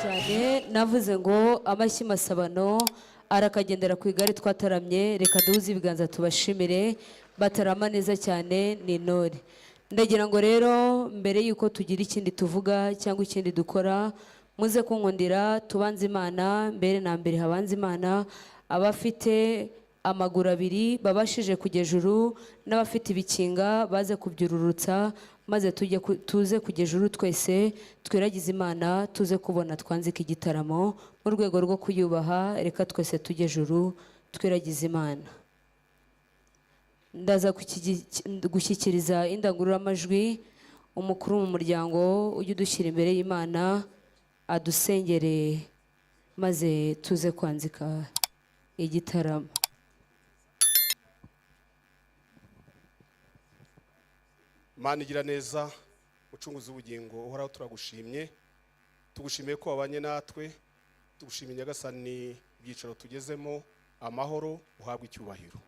cyane navuze ngo amashyi masabano arakagendera ku igare twataramye, reka duhuze ibiganza tubashimire batarama neza cyane ni intore. Ndagira ngo rero mbere yuko tugira ikindi tuvuga cyangwa ikindi dukora, muze kunkundira tubanze Imana, mbere na mbere habanze Imana. Abafite amaguru abiri babashije kujya ejuru n'abafite ibikinga baze kubyururutsa, maze tuze kujya ejuru twese twiragize Imana, tuze kubona twanzika igitaramo mu rwego rwo kuyubaha. Reka twese tujye ejuru twiragize Imana. Ndaza gushyikiriza indangururamajwi umukuru mu muryango ujye udushyira imbere y'Imana adusengere maze tuze kwanzika igitaramo. Imana igira neza, mucunguzi w'ubugingo uhoraho turagushimye, tugushimiye ko wabanye natwe, tugushimiye Nyagasani ibyicaro tugezemo, amahoro uhabwe icyubahiro.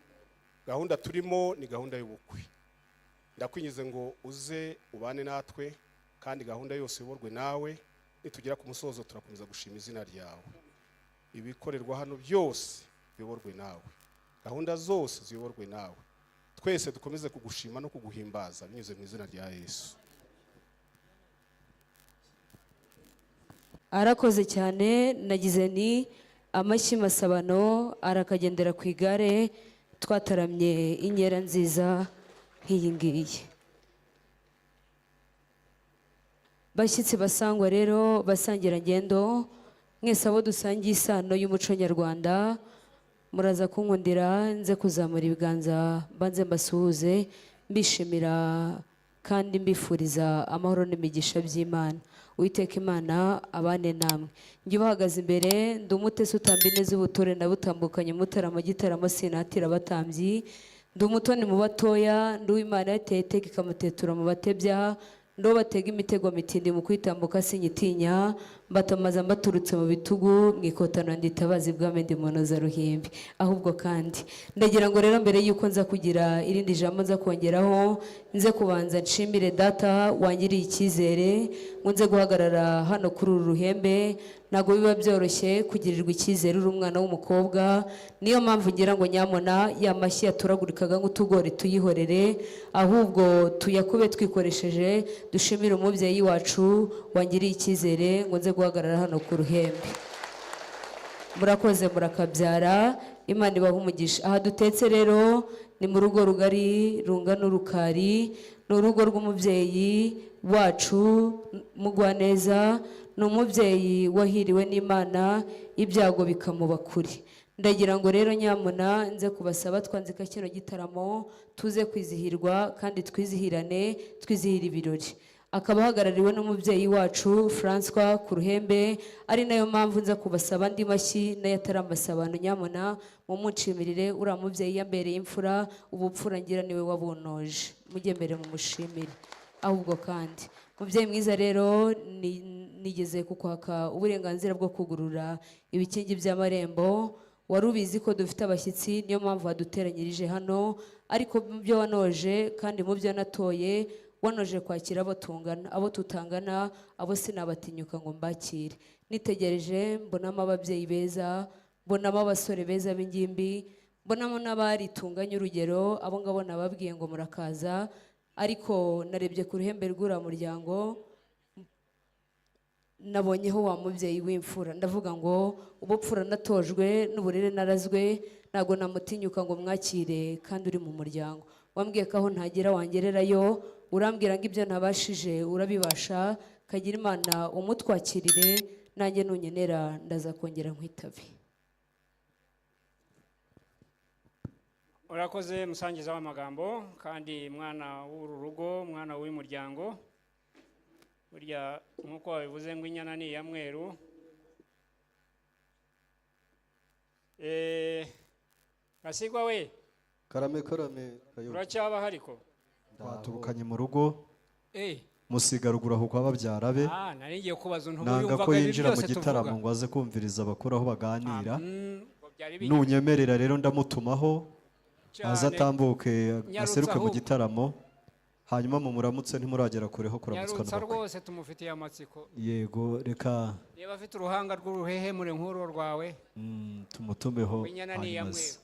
Gahunda turimo ni gahunda y'ubukwe, ndakwinjize ngo uze ubane natwe kandi gahunda yose iyoborwe nawe. Nitugera ku musozo turakomeza gushima izina ryawe, ibikorerwa hano byose biyoborwe nawe, gahunda zose ziyoborwe nawe, twese dukomeze kugushima no kuguhimbaza binyuze mu izina rya Yesu. Arakoze cyane. Nagize ni amashyi masabano arakagendera ku igare twataramye inkera nziza nk'iyi ngiyi. Bashyitsi basangwa rero, basangira ngendo, mwese abo dusangiye isano y'umuco nyarwanda, muraza kunkundira nze kuzamura ibiganza mbanze mbasuhuze mbishimira kandi mbifuriza amahoro n'imigisha by'Imana. Uwiteka Imana abane namwe. Njye bahagaze imbere ndi umutesi utamba ineza ubutore ndabutambukanye mutarama gitaramo sinatira abatambyi, ndi umutoni mu batoya, ndi uw'Imana yateye iteka ikamutetura mu batebya, ndo batega imitego mitindi mu kwitambuka sinyitinya, mbatamaza mbaturutse mu bitugu mwikotana nditabazi bwame ndi munoza ruhimbi. Ahubwo kandi ndagira ngo rero mbere yuko nza kugira irindi jambo nza kongeraho, nze kubanza nshimire data wangiriye icyizere ngo nze guhagarara hano kuri uru ruhembe. Ntabwo biba byoroshye kugirirwa icyizere uri umwana w'umukobwa, niyo mpamvu ngira ngo nyamona ya mashyi yaturagurikaga nk'utugori tuyihorere, ahubwo tuyakube twikoresheje dushimire umubyeyi wacu wangiriye icyizere ngo nze guhagarara hano ku ruhembe. Murakoze murakabyara, Imana ibaha umugisha. Aha dutetse rero ni mu rugo rugari rungana urukari, ni urugo rw'umubyeyi wacu Mugwaneza, ni umubyeyi wahiriwe n'Imana ibyago bikamuba kuri. Ndagira ngo rero nyamuna nze kubasaba twanzika kino gitaramo tuze kwizihirwa kandi twizihirane, twizihira ibirori. Akaba ahagarariwe n'umubyeyi wacu François ku ruhembe, ari nayo mpamvu nza kubasaba andi mashyi n'ayataramasabano nyamuna mumunshimirire uriya mubyeyi yambereye imfura, ubupfura ngira niwe wabunoje, mujye mbere mumushimire. Ahubwo kandi mubyeyi mwiza rero nigeze kukwaka uburenganzira bwo kugurura ibikingi by'amarembo. Wari ubizi ko dufite abashyitsi, niyo mpamvu waduteranyirije hano, ariko mu byo wanoje kandi mu byo natoye wanoje kwakira abo tutangana, abo sinabatinyuka ngo mbakire. Nitegereje mbonamo ababyeyi beza, mbonamo abasore beza b'ingimbi, mbonamo n'abaritunganya urugero, abo ngabo nababwiye ngo murakaza, ariko narebye ku ruhembe rw'uriya muryango nabonyeho wa mubyeyi w'imfura. Ndavuga ngo ubupfura natojwe n'uburere narazwe, ntabwo namutinyuka ngo mwakire kandi uri mu muryango. Wambwiye ko aho ntagera wangererayo, urambwira ngo ibyo ntabashije urabibasha, kagira Imana umutwakirire, nanjye nunyenera ndaza kongera nkwitabe. Urakoze musangiza w'amagambo kandi mwana w'uru rugo, mwana w'uyu muryango. Burya nkuko wabivuze ngo inyana ni iya mweru. Gasigwa we karame uracyaba hariko ndaturukanye mu rugo musigara uguraho kwa babyara be. Nari ngiye kubaza nanga ko yinjira mu gitaramo ngo aze kumviriza abakuru aho baganira. Nunyemerera rero ndamutumaho aza atambuke Nyarutsa aseruke mu ahubwo. gitaramo hanyuma mu muramutse ntimuragera kureho kuramutswa nyarutsa n'abakwe. rwose tumufitiye amatsiko Yego reka niba afite uruhanga rw'uruhehemure nk'uru rwawe tumutumeho inyana ni iya hanyuma mweru.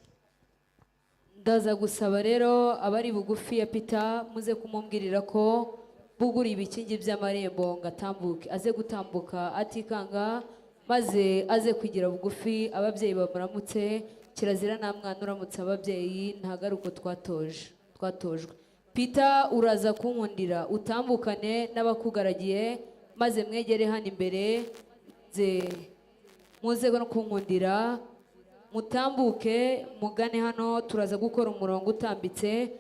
ndaza gusaba rero abari bugufi ya Peter muze kumubwirira ko buguriye ibikingi by'amarembo ngo atambuke aze gutambuka atikanga maze aze kwigira bugufi ababyeyi bamuramutse. Kirazira nta mwana uramutse ababyeyi ntagaruko twatojwe. Peter uraza kunkundira utambukane n'abakugaragiye maze mwegere hano imbere muze no kunkundira mutambuke mugane hano turaza gukora umurongo utambitse.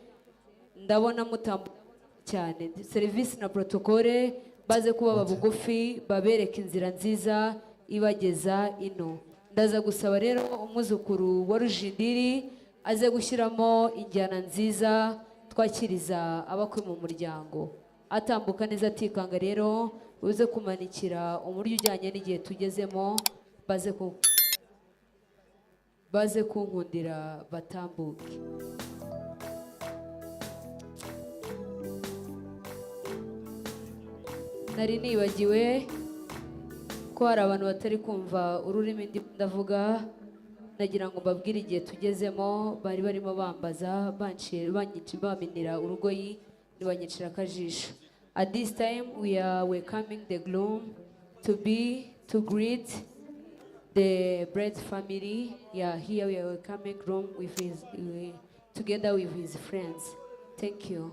Ndabona mutambuka cyane serivisi na protokole baze kuba bugufi babereka inzira nziza ibageza ino. Ndaza gusaba rero umwuzukuru wa Rujindiri aze gushyiramo injyana nziza twakiriza abakwe mu muryango atambuka neza atikanga. Rero uze kumanikira umuryo ujyanye n'igihe tugezemo baze kunkundira batambuke. Nari nibagiwe ko hari abantu batari kumva ururimi ndavuga, nagira ngo mbabwire igihe tugezemo. Bari barimo bambaza baminira urugoyi ntibanyicira akajisho. At this time we are welcoming the groom to greet the bride family. Yeah, here we are welcoming groom together with his friends. Thank you.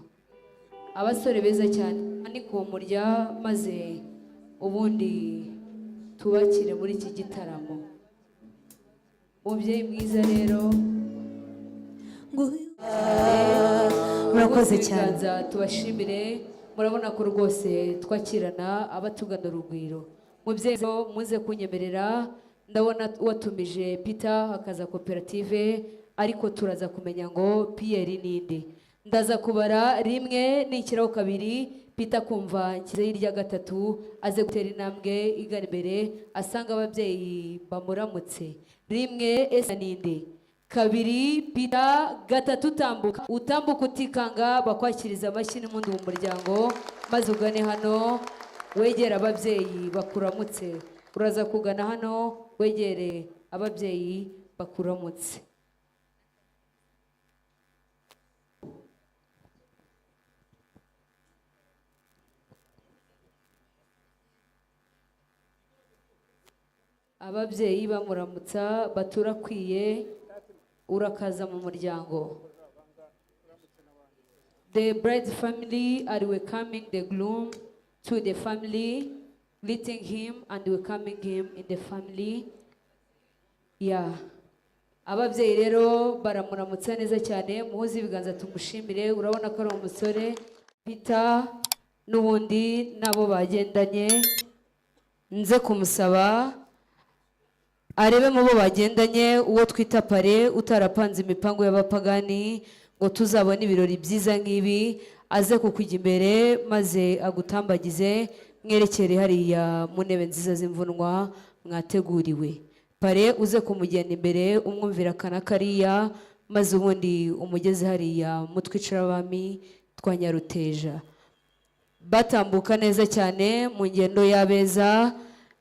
Abasore beza cyane ni kumurya maze ubundi tubakire muri iki gitaramo. Mubyeyi mwiza rero murakoze cyane tubashimire. Murabona ko rwose twakirana abatugana urugwiro. Mubyeyi muze kunyemerera ndabona watumije Peter hakaza koperative ariko turaza kumenya ngo Pierre ninde. Ndaza kubara rimwe n'ikiraho kabiri Peter kumva nkize hirya gatatu aze gutera intambwe igana imbere asanga ababyeyi bamuramutse. Rimwe ese ninde. Kabiri Peter gatatu utambuka utikanga bakwakiriza amashyi n'impundu mu muryango maze ugane hano wegera ababyeyi bakuramutse. Uraza kugana hano wegere ababyeyi bakuramutse. Ababyeyi bamuramutsa baturakwiye urakaza mu muryango. The bride family are welcoming the groom to the family, greeting him and welcoming him in the family. Yeah. Ababyeyi rero baramuramutsa neza cyane muhuze ibiganza tumushimire. Urabona ko ari umusore Peter n'ubundi nabo bagendanye. Nze kumusaba arebe mu bo bagendanye uwo twita pare utarapanze imipango y'abapagani ngo tuzabone ibirori byiza nk'ibi aze kukujya imbere maze agutambagize mwerekere hariya mu ntebe nziza z'imvunwa mwateguriwe. Pare uze kumugenda imbere umwumvira akana kariya maze ubundi umugeze hariya mu twicara abami twa Nyaruteja. Batambuka neza cyane mu ngendo y'abeza.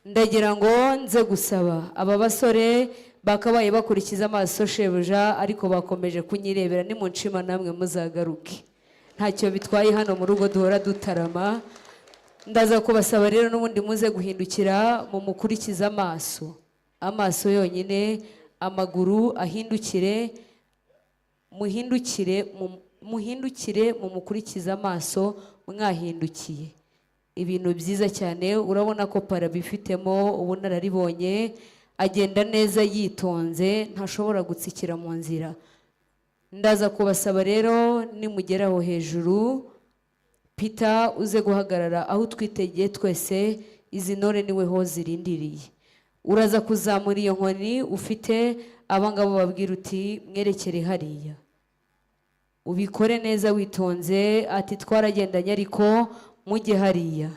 Ndagira ngo nze gusaba aba basore bakabaye bakurikiza amaso shebuja ariko bakomeje kunyirebera ni mu nshima namwe muzagaruke ntacyo bitwaye hano mu rugo duhora dutarama. Ndaza kubasaba rero n'ubundi muze guhindukira mu mukurikiza amaso yonyine, amaguru ahindukire, muhindukire mu mukurikiza amaso mwahindukiye. Ibintu byiza cyane urabona ko para bifitemo ubunararibonye agenda neza yitonze ntashobora gutsikira mu nzira. Ndaza kubasaba rero nimugeraho hejuru Peter uze guhagarara aho twitegeye twese. Izi ntore niwe ho zirindiriye. Uraza kuzamura iyo nkoni ufite abangabo babwira uti mwerekere hariya. Ubikore neza witonze ati twaragendanye ariko mujye hariya.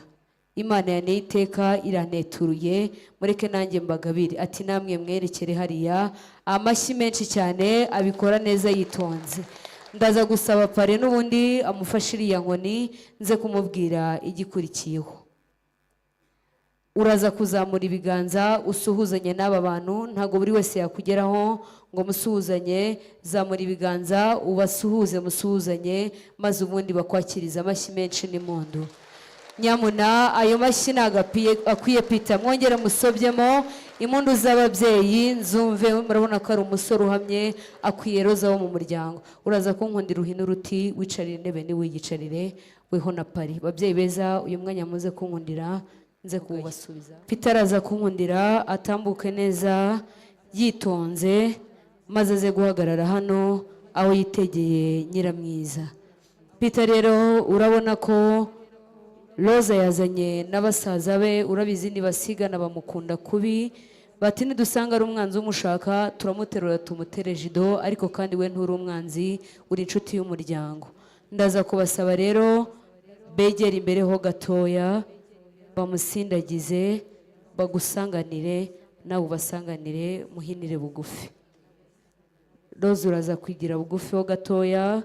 Imana ya iteka iraneturuye mureke nanjye mbagabire ati namwe mwerekere hariya amashyi menshi cyane, abikora neza yitonze. Ndaza gusaba pare n'ubundi amufashe iriya nkoni nze kumubwira igikurikiyeho. Uraza kuzamura ibiganza usuhuzanye n'aba bantu, ntago buri wese yakugeraho ngo musuhuzanye. Zamura ibiganza ubasuhuze, musuhuzanye, maze ubundi bakwakiriza amashyi menshi n'impundu. Nyamuna ayo mashyi akwiye pita, mwongere musobyemo impundu z'ababyeyi nzumve. Murabona ko ari umusore uhamye, akwiye roza wo mu muryango. Uraza kunkundira uhina uruti, wicarire intebe niwiyicarire weho na pari. Babyeyi beza, uyu mwanya muze kunkundira nze kubasubiza. Peter araza kunkundira atambuke neza yitonze, maze aze guhagarara hano aho yitegeye Nyiramwiza. Peter rero urabona ko Roza yazanye n'abasaza be, urabizi nibasigana bamukunda kubi, bati nidusanga ari umwanzi umushaka turamuterura tumutere jido, ariko kandi we nturi umwanzi, uri inshuti y'umuryango. Ndaza kubasaba rero begera imbere ho gatoya, bamusindagize, bagusanganire, nawe ubasanganire, muhinire bugufi. Roza uraza kwigira bugufi ho gatoya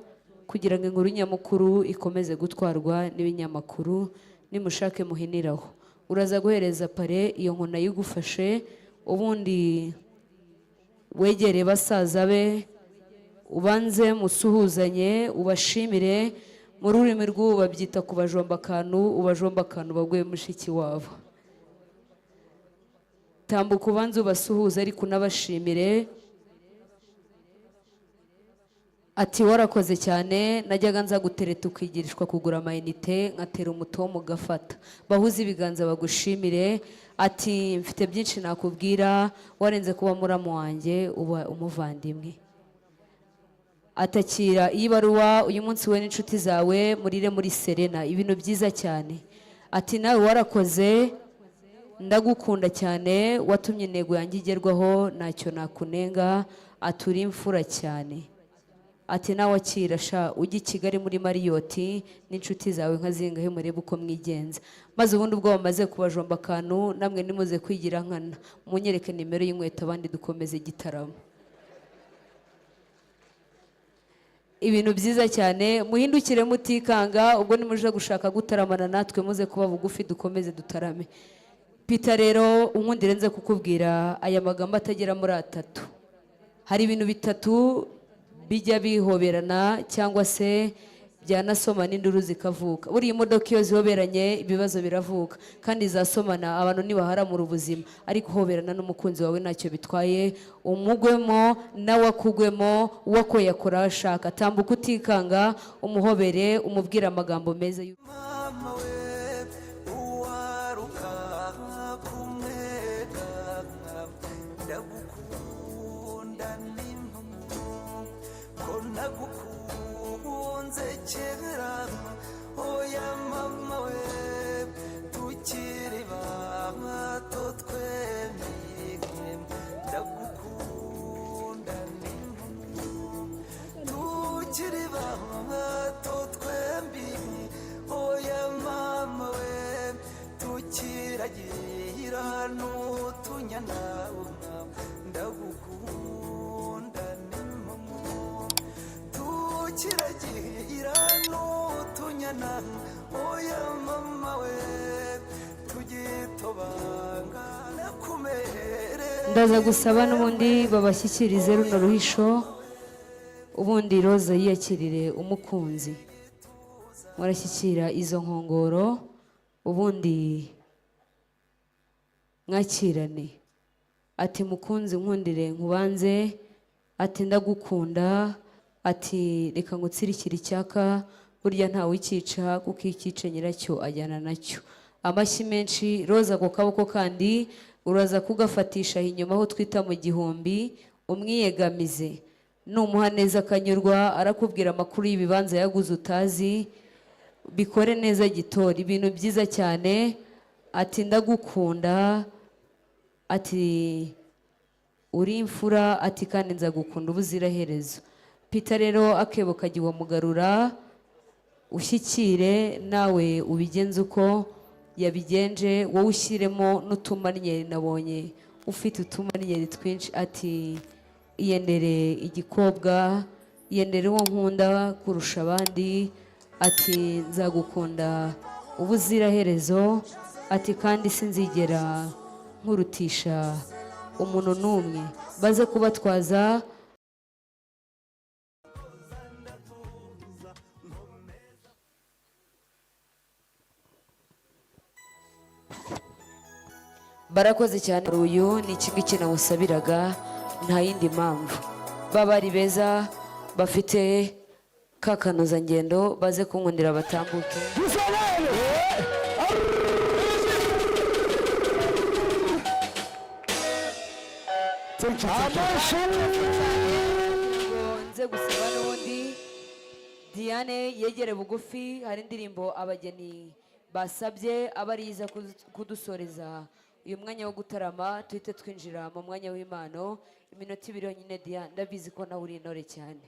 kugira ngo inkuru nyamukuru ikomeze gutwarwa n'ibinyamakuru. Nimushake muhiniraho. Uraza guhereza pare iyo nkona yigufashe, ubundi wegere basaza be, ubanze musuhuzanye, ubashimire. Mu rurimi rw'ubu babyita kubajomba akantu, ubajomba akantu baguye mushiki wabo. Tambuka ubanze ubasuhuze ariko unabashimire. Ati warakoze cyane, najyaga nza gutereta ukigirishwa kugura amayinite, nkatera umuto mugafata. Bahuze ibiganza bagushimire. Ati mfite byinshi nakubwira, warenze kuba muramu wanjye uba umuvandimwe. Atakira iyi baruwa, uyu munsi we n'inshuti zawe murire muri Serena, ibintu byiza cyane. Ati nawe warakoze, ndagukunda cyane, watumye intego yanjye igerwaho, ntacyo nakunenga, aturi imfura cyane. Ati nawe akira sha, ujye i Kigali muri Mariyoti n'inshuti zawe nka zingahe murebe uko mwigenza. Maze ubundi ubwo bamaze kubajomba akantu, namwe nimuze kwigira nkana, munyereke nimero y'inkweto abandi dukomeze igitaramo. Ibintu byiza cyane, muhindukire mutikanga, ubwo nimuje gushaka gutaramana natwe muze kuba bugufi dukomeze dutarame. Peter rero unkundire nze kukubwira aya magambo atagera muri atatu. Hari ibintu bitatu bijya bihoberana cyangwa se byanasoma n'induru zikavuka. Buriya imodoka iyo zihoberanye ibibazo biravuka, kandi zasomana abantu nibaharamura ubuzima, ariko hoberana n'umukunzi wawe ntacyo bitwaye, umugwemo nawe akugwemo, uwako yakora ashaka. Tambuka utikanga, umuhobere, umubwira amagambo meza. Nagukunze kera, oya mama we, tukiri bato twemye, ndagukunda n'impamo, tukiri bato twembi, oya mama we, tukiragira n'utunyana, ndagukunda n'impamo, kiragira n'utunyana, oya mama we, tugitobanga nakumere. Ndaza gusaba n'ubundi babashyikirize runo ruhisho, ubundi Roza yiyakirire umukunzi. Murashyikira izo nkongoro, ubundi mwakirane. Ati mukunzi nkundire nkubanze, ati ndagukunda, ati reka ngutsirikire icyaka, burya ntawe ukica kuko ikice nyiracyo ajyana nacyo. Amashyi menshi. Roza ku kaboko kandi uraza kugafatisha inyuma aho twita mu gihumbi, umwiyegamize. Numuha neza akanyurwa, arakubwira amakuru y'ibibanza yaguze utazi, bikore neza gitori, ibintu byiza cyane. Ati ndagukunda, ati uri imfura, ati kandi nzagukunda ubuziraherezo. Peter rero akebo kagiwa mugarura, ushyikire nawe ubigenze uko yabigenje, wowe ushyiremo n'utumanyeri. Nabonye ufite utumanyeri twinshi, ati iyendere igikobwa, iyendere uwo nkunda kurusha abandi, ati nzagukunda ubuziraherezo, ati kandi sinzigera nkurutisha umuntu n'umwe. Baze kubatwaza barakoze cyane. Uyu ni iki ngiki nawusabiraga, nta yindi mpamvu. Baba ari beza bafite kakanozangendo, baze kunkundira batambuke. Nze gusaba n'ubundi Diane yegere bugufi, hari indirimbo abageni basabye abariza kudusoreza uyu mwanya wo gutarama, tuhite twinjira mu mwanya w'impano. Iminota 2 yonyine. Diane, ndabizi ko nawe uri intore cyane.